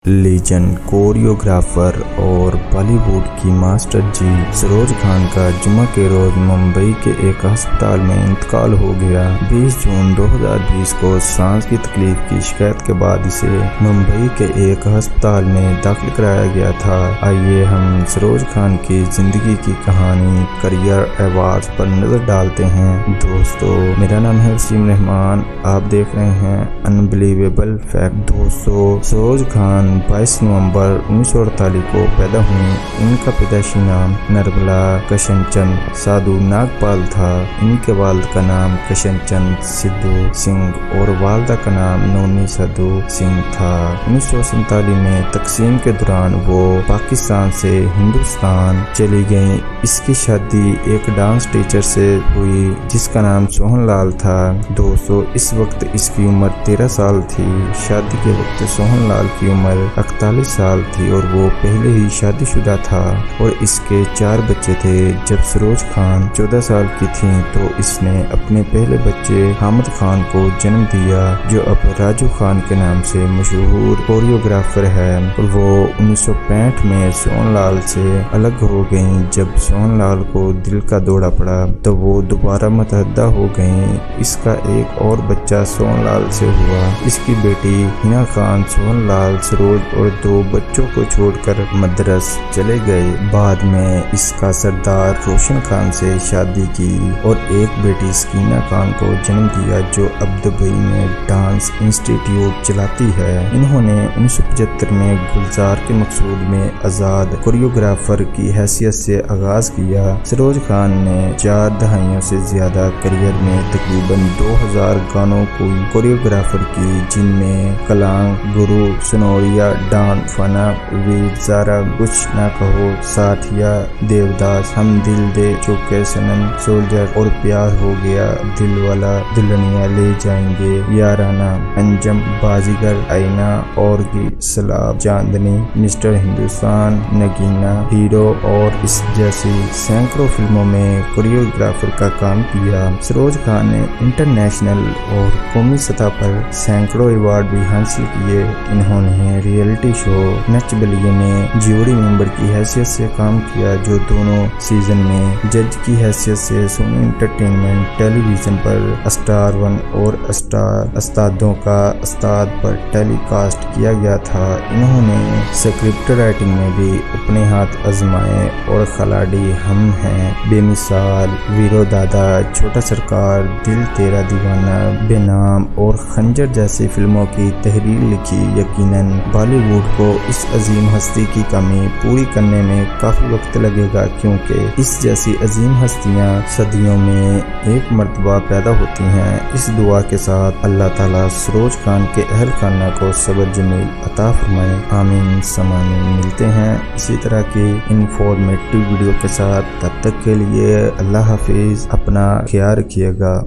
Legend choreographer اور بالی would کی master جی سروج خان کا جمعہ کے روز ممبئی کے ایک ہسپتال میں انتقال ہو گیا۔ 20 جون 2020 کو سانس کی تکلیف کی شکایت کے بعد اسے ممبئی کے ایک ہسپتال میں داخل کرایا گیا تھا۔ آئیے ہم سروج خان کی زندگی کی کہانی کیریئر ایوارڈز پر نظر ڈالتے ہیں۔ دوستو، میرا نام ہے وسیم رحمان، آپ دیکھ رہے ہیں انبلیویبل فیکٹ۔ دوستو، سروج خان 22 نومبر 1948 کو پیدا ہوئی۔ ان کا پیدائشی نام نرملا کرشن چند سادھو ناگپال تھا۔ ان کے والد کا نام کرشن چند سدھو سنگھ اور والدہ کا نام نونی سدھو سنگھ تھا۔ 1947 میں تقسیم کے دوران وہ پاکستان سے ہندوستان چلی گئیں۔ اس کی شادی ایک ڈانس ٹیچر سے ہوئی جس کا نام سوہن لال تھا۔ دوستو، اس وقت اس کی عمر 13 سال تھی۔ شادی کے وقت سوہن لال کی عمر 41 سال تھی اور وہ پہلے ہی شادی شدہ تھا اور اس کے 4 بچے تھے۔ جب سروج خان 14 سال کی تھیں تو اس نے اپنے پہلے بچے حامد خان کو جنم دیا جو اب راجو خان کے نام سے مشہور کوریوگرافر ہے، اور وہ 1965 میں سوہن لال سے الگ ہو گئیں۔ جب سوہن لال کو دل کا دورہ پڑا تو وہ دوبارہ متحدہ ہو گئیں۔ اس کا ایک اور بچہ سوہن لال سے ہوا۔ اس کی بیٹی ہنا خان سوہن لال، سروج اور 2 بچوں کو چھوڑ کر مدرس چلے گئے۔ بعد میں اس کا سردار روشن خان سے شادی کی اور ایک بیٹی سکینہ خان کو جنم دیا جو اب دبئی میں ڈانس انسٹی ٹیوٹ چلاتی ہے۔ انہوں نے 1975 میں گلزار کے مقصود میں آزاد کوریوگرافر کی حیثیت سے آغاز کیا۔ سروج خان نے 4 دہائیوں سے زیادہ کیریئر میں تقریباً 2000 گانوں کی کوریوگرافر کی، جن میں کلانگ، گرو، سنوریا، ڈان، فنا، ویر زارا، کچھ نہ کہو، ساتھیا، دیوداس، ہم دل دے چکے سنم، سولجر اور پیار ہو گیا، دل والا، دلہنیا لے جائیں گے، یارانہ، انجم، بازیگر، آئینہ، اورگی، سلاب، چاندنی، مسٹر ہندوستان، نگینا، ہیرو اور اس جیسی سینکڑوں فلموں میں کوریوگرافر کا کام کیا۔ سروج خان نے انٹرنیشنل اور قومی سطح پر سینکڑوں ایوارڈ بھی حاصل کیے۔ انہوں نے ریئلٹی شو نچ بلیے میں جیوری ممبر کی حیثیت سے کام کیا، جو دونوں سیزن میں جج کی حیثیت سے سونی انٹرٹینمنٹ ٹیلی ویژن پر اسٹار 1 اور اسٹار استادوں کا استاد پر ٹیلی کاسٹ کیا گیا تھا۔ انہوں نے اسکرپٹ رائٹنگ میں بھی اپنے ہاتھ آزمائے اور کھلاڑی ہم ہیں، بے مثال، ویرو دادا، چھوٹا سرکار، دل تیرا دیوانہ، بے نام اور خنجر جیسی فلموں کی تحریر لکھی۔ یقیناً بالی ووڈ کو اس عظیم ہستی کی کمی پوری کرنے میں کافی وقت لگے گا، کیونکہ اس جیسی عظیم ہستیاں صدیوں میں ایک مرتبہ پیدا ہوتی ہیں۔ اس دعا کے ساتھ اللہ تعالیٰ سروج خان کے اہل خانہ کو صبر جمیل عطا فرمائے، آمین سمامین۔ ملتے ہیں اسی طرح کی انفارمیٹیو ویڈیو کے ساتھ، تب تک کے لیے اللہ حافظ، اپنا خیال رکھیے گا۔